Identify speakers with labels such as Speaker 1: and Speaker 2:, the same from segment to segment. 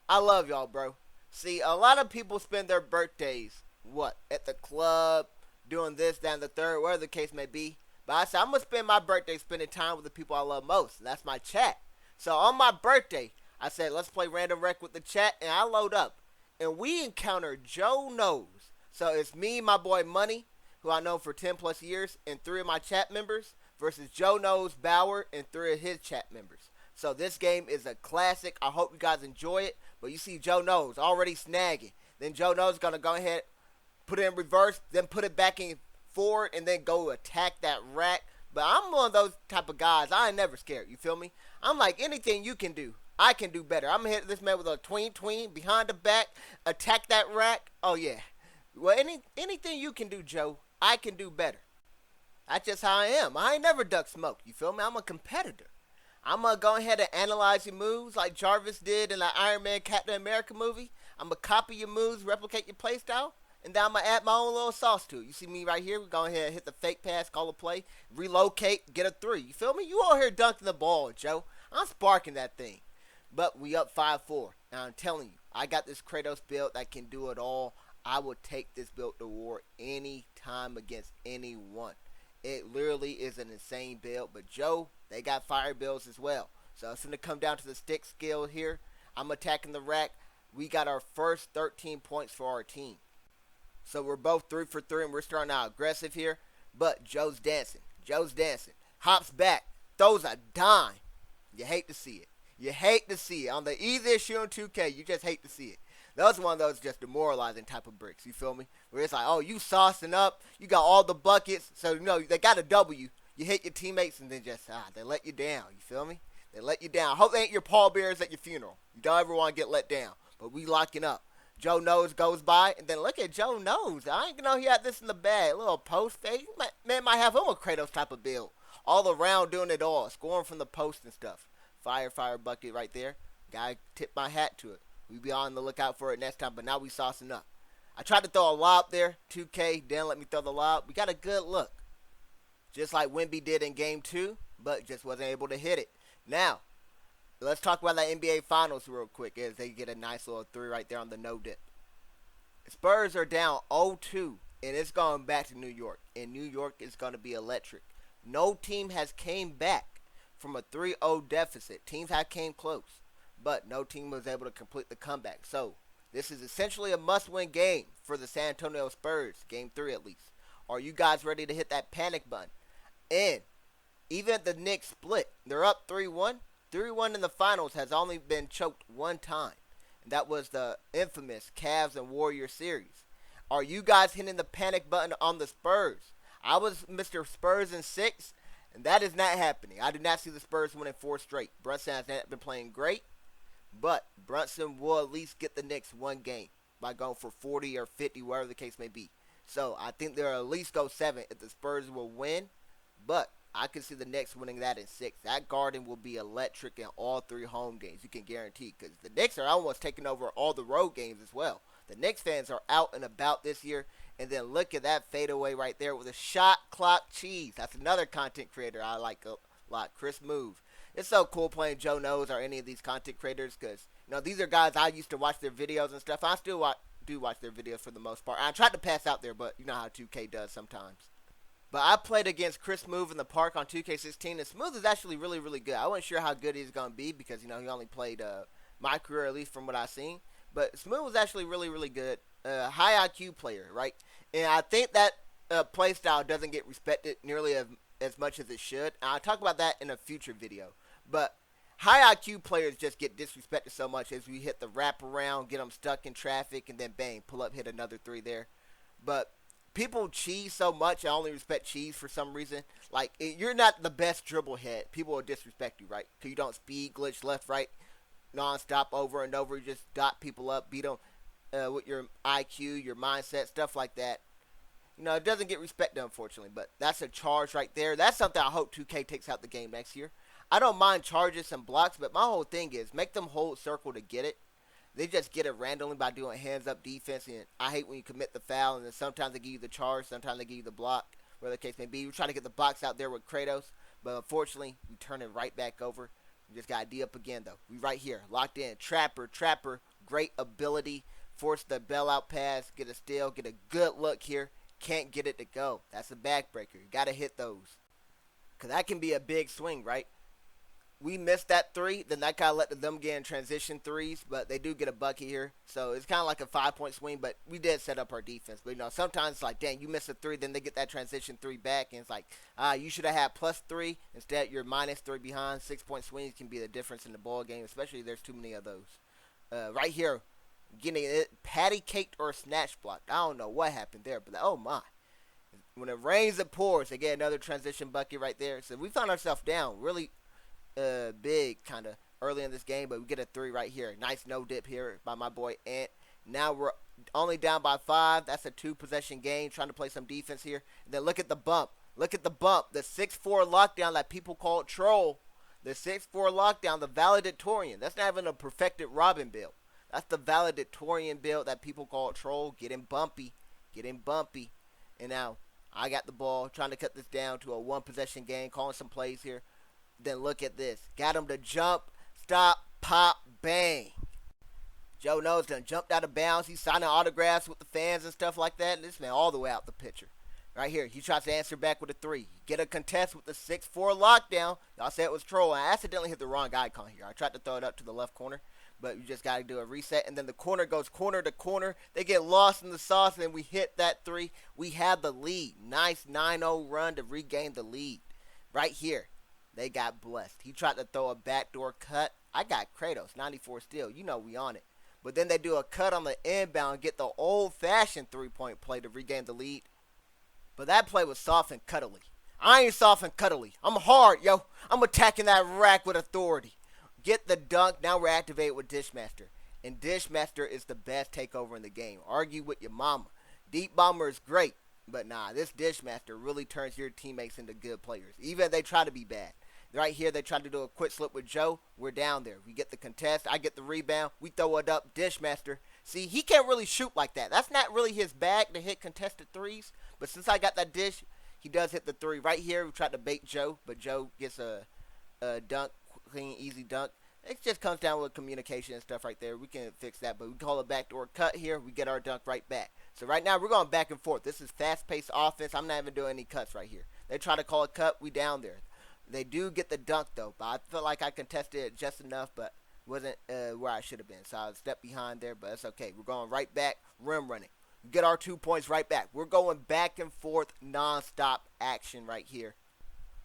Speaker 1: I love y'all, bro. See, a lot of people spend their birthdays, what, at the club, doing this, that, and the third, whatever the case may be. But I said, I'm going to spend my birthday spending time with the people I love most, and that's my chat. So on my birthday, I said, let's play Random Wreck with the chat, and I load up. And we encounter Joe Knows. So it's me, my boy Money, who I know for 10 plus years, and three of my chat members, versus Joe Knows Bauer and three of his chat members. So this game is a classic. I hope you guys enjoy it. But you see Joe Knows already snagging. Then Joe Knows is going to go ahead, put it in reverse, then put it back in forward, and then go attack that rack. But I'm one of those type of guys. I ain't never scared. You feel me? I'm like, anything you can do, I can do better. I'm going to hit this man with a tween behind the back, attack that rack. Oh, yeah. Well, anything you can do, Joe, I can do better. That's just how I am. I ain't never duck smoke. You feel me? I'm a competitor. I'm gonna go ahead and analyze your moves like Jarvis did in the Iron Man Captain America movie. I'm gonna copy your moves, replicate your playstyle, and then I'm gonna add my own little sauce to it. You see me right here? We're going ahead and hit the fake pass, call a play, relocate, get a three. You feel me? You all here dunking the ball, Joe. I'm sparking that thing. But we up 5-4. Now I'm telling you, I got this Kratos build that can do it all. I will take this build to war any time against anyone. It literally is an insane build. But Joe, they got fire builds as well. So it's going to come down to the stick skill here. I'm attacking the rack. We got our first 13 points for our team. So we're both 3 for 3 and we're starting out aggressive here. But Joe's dancing. Joe's dancing. Hops back. Throws a dime. You hate to see it. You hate to see it. On the easiest shoe in 2K, you just hate to see it. That's one of those just demoralizing type of bricks. You feel me? Where it's like, oh, you saucing up. You got all the buckets. So, you know, they got a W. You hit your teammates and then just, they let you down. You feel me? They let you down. I hope they ain't your pallbearers at your funeral. You don't ever want to get let down. But we locking up. Joe Knows goes by. And then look at Joe Knows. I ain't know he had this in the bag. A little post fake. Man might have him a Kratos type of build. All around doing it all. Scoring from the post and stuff. Fire bucket right there. Gotta tip my hat to it. We be on the lookout for it next time, but now we saucing up. I tried to throw a lob there. 2K didn't let me throw the lob. We got a good look. Just like Wemby did in game 2, but just wasn't able to hit it. Now, let's talk about that NBA Finals real quick as they get a nice little 3 right there on the no dip. Spurs are down 0-2, and it's going back to New York. And New York is going to be electric. No team has came back from a 3-0 deficit. Teams have came close, but no team was able to complete the comeback. So this is essentially a must-win game for the San Antonio Spurs, game 3 at least. Are you guys ready to hit that panic button? And even the Knicks split. They're up 3-1. 3-1 in the finals has only been choked one time, and that was the infamous Cavs and Warriors series. Are you guys hitting the panic button on the Spurs? I was Mr. Spurs in 6, and that is not happening. I did not see the Spurs winning 4 straight. Brunson has not been playing great. But Brunson will at least get the Knicks one game by going for 40 or 50, whatever the case may be. So I think they'll at least go 7 if the Spurs will win. But I can see the Knicks winning that in 6. That Garden will be electric in all 3 home games. You can guarantee. Because the Knicks are almost taking over all the road games as well. The Knicks fans are out and about this year. And then look at that fadeaway right there with a shot clock cheese. That's another content creator I like a lot. Chris Move. It's so cool playing Joe Knows or any of these content creators because, you know, these are guys I used to watch their videos and stuff. I still do watch their videos for the most part. I tried to pass out there, but you know how 2K does sometimes. But I played against Chris Move in the park on 2K16, and Smooth is actually really, really good. I wasn't sure how good he's going to be because, you know, he only played my career, at least from what I've seen. But Smooth was actually really, really good. High IQ player, right? And I think that play style doesn't get respected nearly as much as it should. And I'll talk about that in a future video. But high IQ players just get disrespected so much as we hit the wraparound, get them stuck in traffic, and then bang, pull up, hit another 3 there. But people cheese so much. I only respect cheese for some reason. Like, you're not the best dribble head. People will disrespect you, right? Because you don't speed, glitch left, right, non-stop over and over. You just dot people up, beat them with your IQ, your mindset, stuff like that. You know, it doesn't get respected, unfortunately. But that's a charge right there. That's something I hope 2K takes out the game next year. I don't mind charges and blocks, but my whole thing is make them hold circle to get it. They just get it randomly by doing hands-up defense, and I hate when you commit the foul, and then sometimes they give you the charge, sometimes they give you the block, whatever the case may be. We try to get the box out there with Kratos, but unfortunately, we turn it right back over. We just got D up again, though. We right here, locked in. Trapper, Great ability. Force the bailout pass. Get a steal. Get a good look here. Can't get it to go. That's a backbreaker. You got to hit those. Because that can be a big swing, right? We missed that three, then that kind of let them get in transition threes, but they do get a bucket here. So it's kind of like a 5-point swing, but we did set up our defense. But, sometimes it's like, dang, you miss a three, then they get that transition three back, and it's like, you should have had +3. Instead, you're -3 behind. 6-point swings can be the difference in the ball game, especially if there's too many of those. Right here, getting it patty caked or snatch blocked. I don't know what happened there, but oh my. When it rains, it pours. They get another transition bucket right there. So we found ourselves down really big kind of early in this game, but we get a 3 right here. Nice no dip here by my boy Ant. Now we're only down by 5. That's a 2-possession game. Trying to play some defense here. And then look at the bump. Look at the bump. The 6'4 lockdown that people call troll. The 6'4 lockdown, the valedictorian. That's not even a perfected Robin build. That's the valedictorian build that people call troll. Getting bumpy. Getting bumpy. And now I got the ball. Trying to cut this down to a 1-possession game. Calling some plays here. Then look at this. Got him to jump, stop, pop, bang. Joe Knows done jumped out of bounds. He's signing autographs with the fans and stuff like that. And this man all the way out the picture. Right here. He tries to answer back with a 3. Get a contest with the 6'4 lockdown. Y'all said it was troll. I accidentally hit the wrong icon here. I tried to throw it up to the left corner. But you just got to do a reset. And then the corner goes corner to corner. They get lost in the sauce. And then we hit that 3. We have the lead. Nice 9-0 run to regain the lead. Right here. They got blessed. He tried to throw a backdoor cut. I got Kratos, 94 steal. We on it. But then they do a cut on the inbound, get the old-fashioned 3-point play to regain the lead. But that play was soft and cuddly. I ain't soft and cuddly. I'm hard, yo. I'm attacking that rack with authority. Get the dunk. Now we're activated with Dishmaster. And Dishmaster is the best takeover in the game. Argue with your mama. Deep Bomber is great. But nah, this Dishmaster really turns your teammates into good players. Even if they try to be bad. Right here, they try to do a quick slip with Joe. We're down there. We get the contest. I get the rebound. We throw it up. Dishmaster. See, he can't really shoot like that. That's not really his bag to hit contested threes. But since I got that dish, he does hit the 3. Right here, we tried to bait Joe. But Joe gets a dunk. Clean, easy dunk. It just comes down with communication and stuff right there. We can fix that. But we call a backdoor cut here. We get our dunk right back. So right now, we're going back and forth. This is fast-paced offense. I'm not even doing any cuts right here. They try to call a cut. We down there. They do get the dunk, though, but I feel like I contested it just enough, but wasn't where I should have been. So I was a step behind there, but it's okay. We're going right back, rim running. Get our 2 points right back. We're going back and forth, nonstop action right here.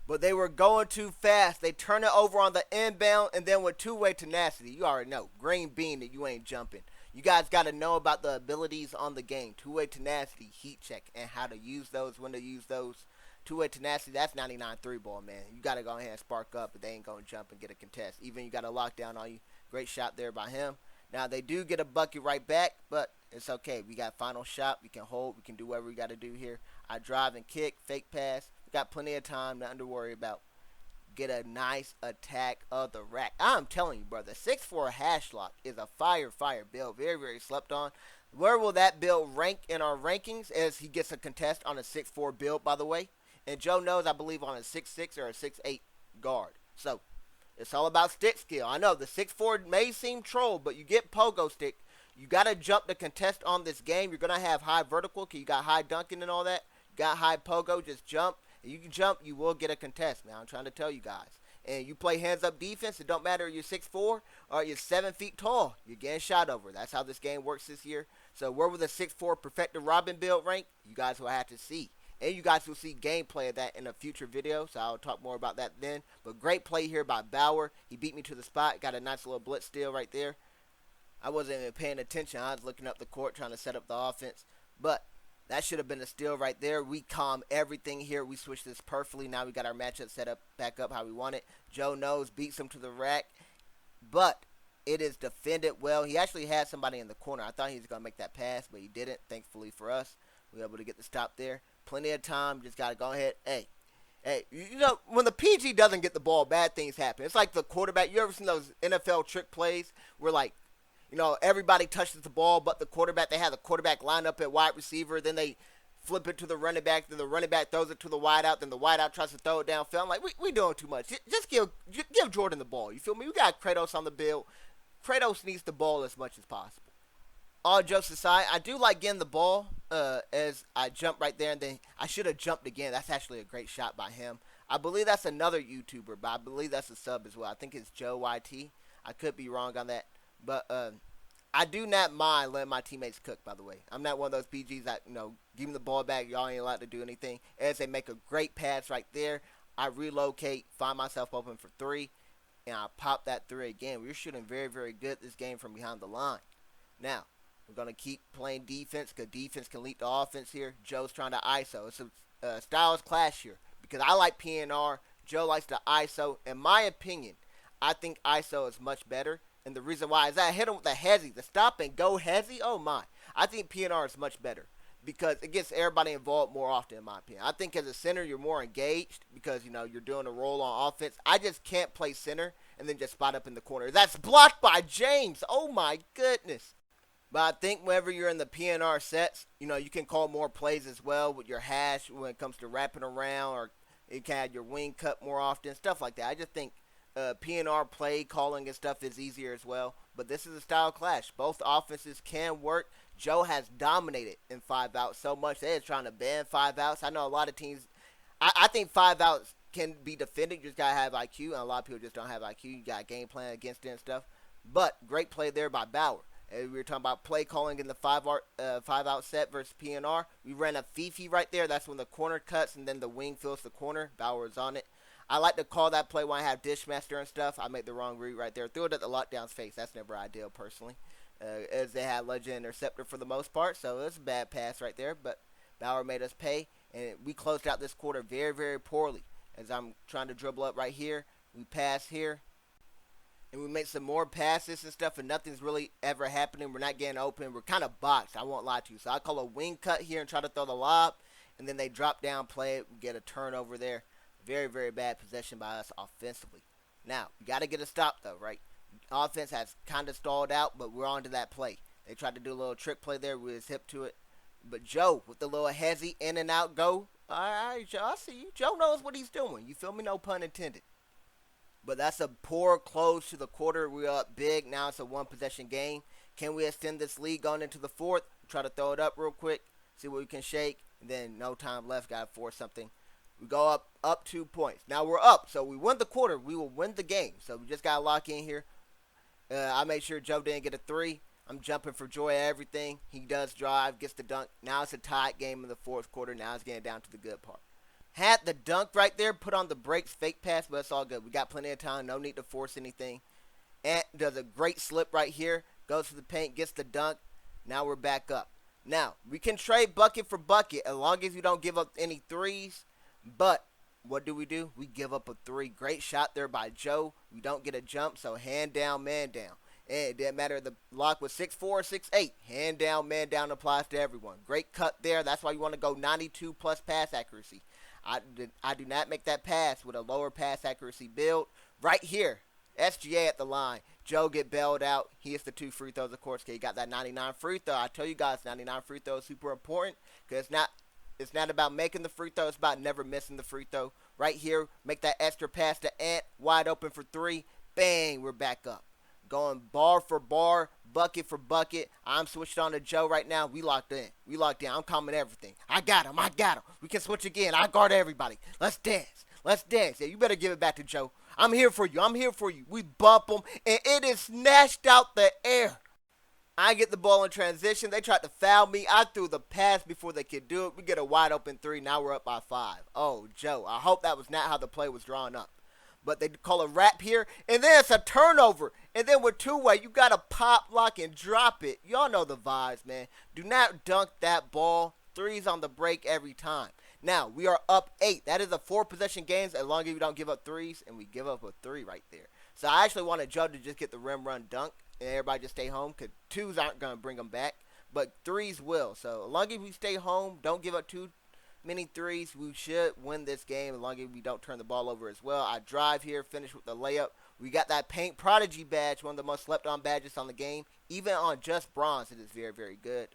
Speaker 1: But they were going too fast. They turn it over on the inbound, and then with two-way tenacity, you already know, green bean that you ain't jumping. You guys got to know about the abilities on the game. Two-way tenacity, heat check, and how to use those, when to use those. Two-way tenacity, that's 99 3-ball, man. You got to go ahead and spark up, but they ain't going to jump and get a contest. Even you got a lockdown on you. Great shot there by him. Now, they do get a bucket right back, but it's okay. We got final shot. We can hold. We can do whatever we got to do here. I drive and kick, fake pass. We got plenty of time, nothing to worry about. Get a nice attack of the rack. I'm telling you, brother, 6'4 hash lock is a fire build. Very, very slept on. Where will that build rank in our rankings as he gets a contest on a 6'4 build, by the way? And Joe Knows, I believe, on a 6'6 or a 6'8 guard. So, it's all about stick skill. I know the 6'4 may seem troll, but you get pogo stick. You got to jump the contest on this game. You're going to have high vertical because you got high dunking and all that. You got high pogo, just jump. If you can jump, you will get a contest, man. I'm trying to tell you guys. And you play hands-up defense. It don't matter if you're 6'4 or you're 7 feet tall. You're getting shot over. That's how this game works this year. So where will the 6'4 perfected Robin build rank? You guys will have to see. And you guys will see gameplay of that in a future video, so I'll talk more about that then. But great play here by Bauer. He beat me to the spot. Got a nice little blitz steal right there. I wasn't even paying attention. I was looking up the court trying to set up the offense. But that should have been a steal right there. We calm everything here. We switched this perfectly. Now we got our matchup set up back up how we want it. Joe Knows beats him to the rack. But it is defended well. He actually had somebody in the corner. I thought he was going to make that pass, but he didn't, thankfully for us. We were able to get the stop there. Plenty of time. Just got to go ahead. Hey, you know, when the PG doesn't get the ball, bad things happen. It's like the quarterback. You ever seen those NFL trick plays where, like, you know, everybody touches the ball but the quarterback? They have the quarterback line up at wide receiver. Then they flip it to the running back. Then the running back throws it to the wide out. Then the wide out tries to throw it downfield. I'm like, we doing too much. Just give Jordan the ball. You feel me? We got Kratos on the bill. Kratos needs the ball as much as possible. All jokes aside, I do like getting the ball as I jump right there, and then I should have jumped again. That's actually a great shot by him. I believe that's another YouTuber, but I believe that's a sub as well. I think it's Joe YT. I could be wrong on that, but I do not mind letting my teammates cook. By the way, I'm not one of those PGs that give me the ball back. Y'all ain't allowed to do anything. As they make a great pass right there, I relocate, find myself open for three, and I pop that three again. We're shooting very, very good this game from behind the line. Now, we're going to keep playing defense because defense can lead to offense here. Joe's trying to ISO. It's a styles clash here because I like PNR. Joe likes to ISO. In my opinion, I think ISO is much better. And the reason why is that I hit him with the hezzy. The stop and go hezzy, oh my. I think PNR is much better because it gets everybody involved more often, in my opinion. I think as a center, you're more engaged because, you're doing a role on offense. I just can't play center and then just spot up in the corner. That's blocked by James. Oh my goodness. But I think whenever you're in the PNR sets, you can call more plays as well with your hash when it comes to wrapping around, or you can have your wing cut more often, stuff like that. I just think PNR play calling and stuff is easier as well. But this is a style clash. Both offenses can work. Joe has dominated in 5 outs so much they're trying to ban 5 outs. I know a lot of teams. I think 5 outs can be defended. You just gotta have IQ, and a lot of people just don't have IQ. You got a game plan against it and stuff. But great play there by Bauer. We were talking about play calling in the 5-out set versus PNR. We ran a Fifi right there. That's when the corner cuts and then the wing fills the corner. Bauer's on it. I like to call that play when I have Dishmaster and stuff. I made the wrong read right there. Threw it at the lockdown's face. That's never ideal, personally. As they had Legend Interceptor for the most part. So it was a bad pass right there. But Bauer made us pay. And we closed out this quarter very, very poorly. As I'm trying to dribble up right here. We pass here. And we make some more passes and stuff, and nothing's really ever happening. We're not getting open. We're kind of boxed. I won't lie to you. So I call a wing cut here and try to throw the lob, and then they drop down, play it, we get a turnover there. Very, very bad possession by us offensively. Now, we got to get a stop, though, right? Offense has kind of stalled out, but we're on to that play. They tried to do a little trick play there with his hip to it. But Joe, with the little hezzy in and out go, all right, Joe, I see you. Joe knows what he's doing. You feel me? No pun intended. But that's a poor close to the quarter. We're up big. Now it's a one-possession game. Can we extend this lead going into the fourth? Try to throw it up real quick. See what we can shake. And then no time left. Got to force something. We go up 2 points. Now we're up. So we win the quarter. We will win the game. So we just got to lock in here. I made sure Joe didn't get a three. I'm jumping for joy at everything. He does drive. Gets the dunk. Now it's a tied game in the fourth quarter. Now it's getting down to the good part. Had the dunk right there, put on the brakes, fake pass, but it's all good. We got plenty of time, no need to force anything. Ant does a great slip right here, goes to the paint, gets the dunk. Now we're back up. Now, we can trade bucket for bucket as long as you don't give up any threes. But what do? We give up a three. Great shot there by Joe. We don't get a jump, so hand down, man down. And it didn't matter. The block was 6'4", 6'8". Hand down, man down applies to everyone. Great cut there. That's why you want to go 92 plus pass accuracy. I do not make that pass with a lower pass accuracy build. Right here, SGA at the line. Joe get bailed out. He hits the 2 free throws, of course, because he got that 99 free throw. I tell you guys, 99 free throw is super important because it's not about making the free throw. It's about never missing the free throw. Right here, make that extra pass to Ant. Wide open for 3. Bang, we're back up. Going bar for bar, bucket for bucket. I'm switched on to Joe right now. We locked in. We locked in. I'm calming everything. I got him. We can switch again. I guard everybody. Let's dance. Yeah, you better give it back to Joe. I'm here for you. We bump him, and it is snatched out the air. I get the ball in transition. They tried to foul me. I threw the pass before they could do it. We get a wide open 3. Now we're up by 5. Oh, Joe, I hope that was not how the play was drawn up. But they call a wrap here, and then it's a turnover. And then with two-way, you got to pop, lock, and drop it. Y'all know the vibes, man. Do not dunk that ball. Threes on the break every time. Now, we are up 8. That is a 4-possession game as long as you don't give up threes, and we give up a 3 right there. So I actually wanted Joe to just get the rim run dunk, and everybody just stay home because 2s aren't going to bring them back. But 3s will. So as long as we stay home, don't give up too many threes, we should win this game as long as we don't turn the ball over as well. I drive here, finish with the layup. We got that Paint Prodigy badge, one of the most slept on badges on the game. Even on just bronze, it is very, very good.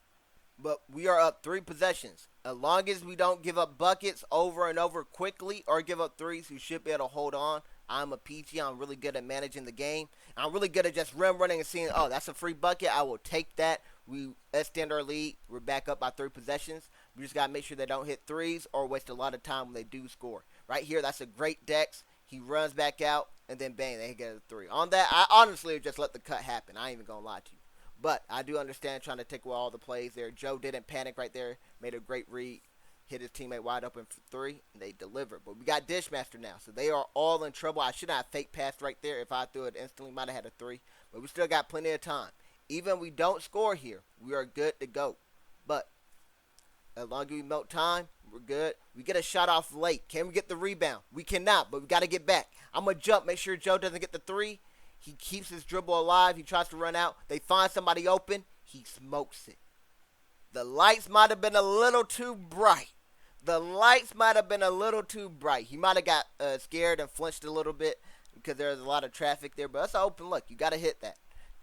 Speaker 1: But we are up 3 possessions. As long as we don't give up buckets over and over quickly or give up threes, we should be able to hold on. I'm a PG. I'm really good at managing the game. I'm really good at just running and seeing, oh, that's a free bucket. I will take that. We extend our lead. We're back up by 3 possessions. We just got to make sure they don't hit threes or waste a lot of time when they do score. Right here, that's a great Dex. He runs back out, and then bang, they get a three. On that, I honestly just let the cut happen. I ain't even going to lie to you. But I do understand trying to take away all the plays there. Joe didn't panic right there. Made a great read. Hit his teammate wide open for three, and they delivered. But we got Dishmaster now, so they are all in trouble. I should have fake passed right there. If I threw it instantly, might have had a three. But we still got plenty of time. Even if we don't score here, we are good to go. But as long as we milk time, we're good. We get a shot off late. Can we get the rebound? We cannot, but we got to get back. I'm going to jump, make sure Joe doesn't get the three. He keeps his dribble alive. He tries to run out. They find somebody open. He smokes it. The lights might have been a little too bright. The lights might have been a little too bright. He might have got scared and flinched a little bit because there's a lot of traffic there. But that's an open look. You got to hit that.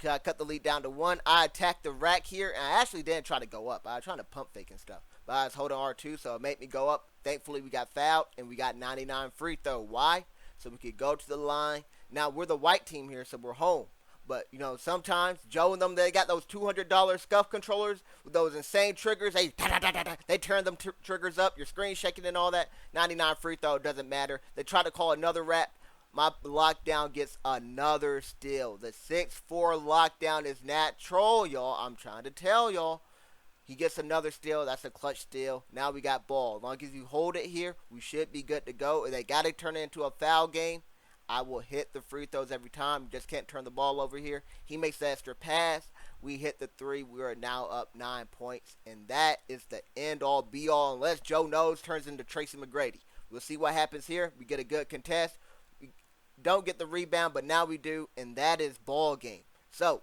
Speaker 1: I cut the lead down to 1. I attacked the rack here, and I actually didn't try to go up. I was trying to pump fake and stuff. But I was holding R2, so it made me go up. Thankfully, we got fouled, and we got 99 free throw. Why? So we could go to the line. Now, we're the white team here, so we're home. But, you know, sometimes Joe and them, they got those $200 scuff controllers with those insane triggers. They turn them triggers up. Your screen shaking and all that. 99 free throw doesn't matter. They try to call another rap. My lockdown gets another steal. The 6'4 lockdown is natural, y'all. I'm trying to tell y'all. He gets another steal. That's a clutch steal. Now we got ball. As long as you hold it here, we should be good to go. If they got to turn it into a foul game, I will hit the free throws every time. You just can't turn the ball over here. He makes the extra pass. We hit the 3. We are now up 9 points. And that is the end-all, be-all, unless Joe Knows turns into Tracy McGrady. We'll see what happens here. We get a good contest. We don't get the rebound, but now we do. And that is ball game. So,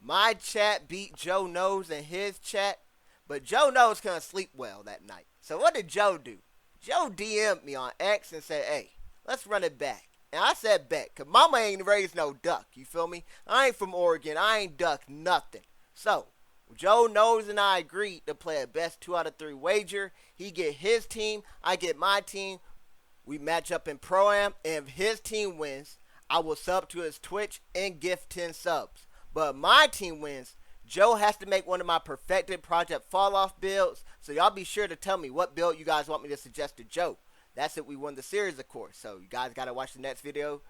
Speaker 1: my chat beat Joe Knows in his chat. But Joe Knows couldn't sleep well that night. So what did Joe do? Joe DM'd me on X and said, hey, let's run it back. And I said bet, because mama ain't raised no duck. You feel me? I ain't from Oregon. I ain't duck nothing. So, Joe Knows and I agreed to play a best 2 out of 3 wager. He get his team. I get my team. We match up in Pro-Am. And if his team wins, I will sub to his Twitch and gift 10 subs. But if my team wins, Joe has to make one of my perfected Project Fall-Off builds. So y'all be sure to tell me what build you guys want me to suggest to Joe. That's it. We won the series, of course. So you guys got to watch the next video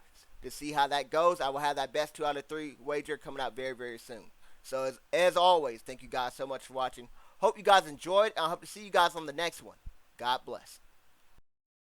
Speaker 1: to see how that goes. I will have that best 2 out of 3 wager coming out very, very soon. So as always, thank you guys so much for watching. Hope you guys enjoyed. I hope to see you guys on the next one. God bless.